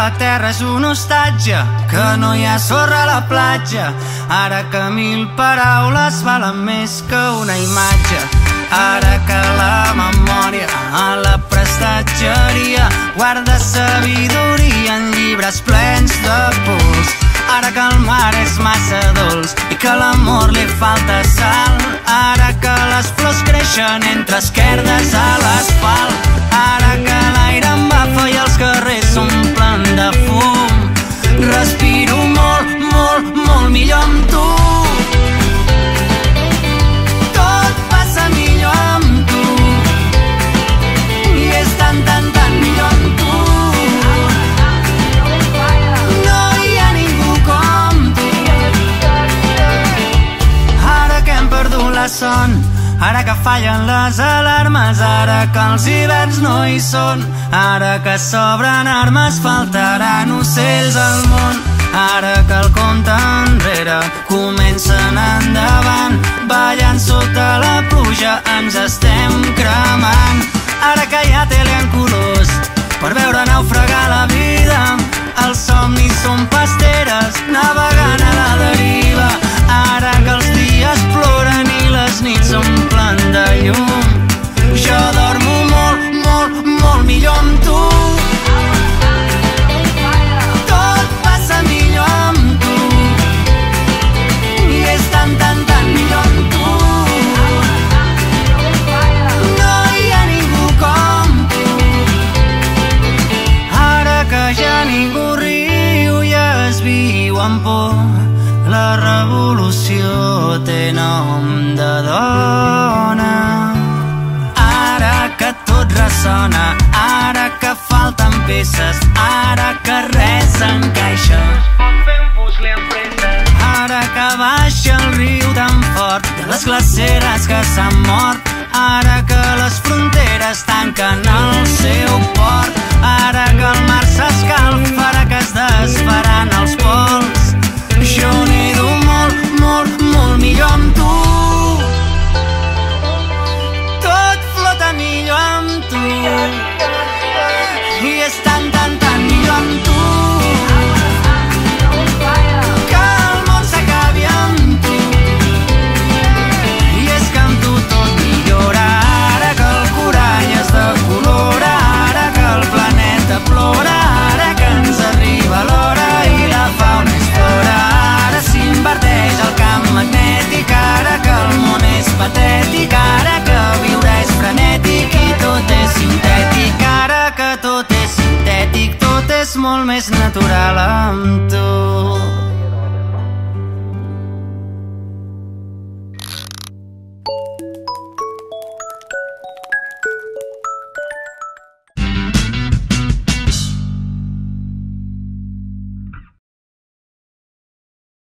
la terra és un hostatge, que no hi ha sorra a la platja, ara que 1000 paraules valen més que una imatge, ara que la memòria a la prestatgeria guarda sabidoria en llibres plens de pols, ara que el mar és massa dolç i que l'amor li falta sal, ara que les flors creixen entre esquerdes a l'asfalt, ara que l'aire embafa i els carrers s'omplen de fum, respiro molt, molt, molt millor amb tu. Tot passa millor amb tu i és tan, tan, tan millor amb tu. No hi ha ningú com tu. Ara que hem perdut la son, ara que fallen les alarmes, ara que els hiverns no hi són, ara que s'obren armes, faltaran ocells al món, ara que el compte enrere comença endavant, ballant sota la pluja ens estem cremant, ara que hi ha tele en colors per veure naufragar la vida, els somnis són pasteres navegant a la deriva, ara que els dies ploren i les nits s'omplen de llum, jo dormo molt, molt, molt millor amb tu. Tot passa millor amb tu i és tan, tan, tan millor amb tu. No hi ha ningú com tu. Ara que ja ningú riu i es viu amb por, la revolució té nom de dona. Ara que tot ressona, ara que falten peces, ara que res encaixa, ara que baixa el riu tan fort de les glaceres que s'han mort, ara que les fronteres tanquen el seu port, ara que el mar s'escalfa, ara que es desfaran els pols, jo nido molt, molt, molt millor amb tu. Tot flota millor amb tu i és tan, tan, tan millor amb tu, que el món s'acabi amb tu i és que amb tu tot millora, ara que el corall és de color, ara que el planeta plora, ara que ens arriba l'hora i la fauna és flora, ara s'inverteix el camp magnètic, ara que el món és patètic, ara que viure és frenètic i tot és sintètic, ara que tot és sintètic, tot és molt més natural amb tu.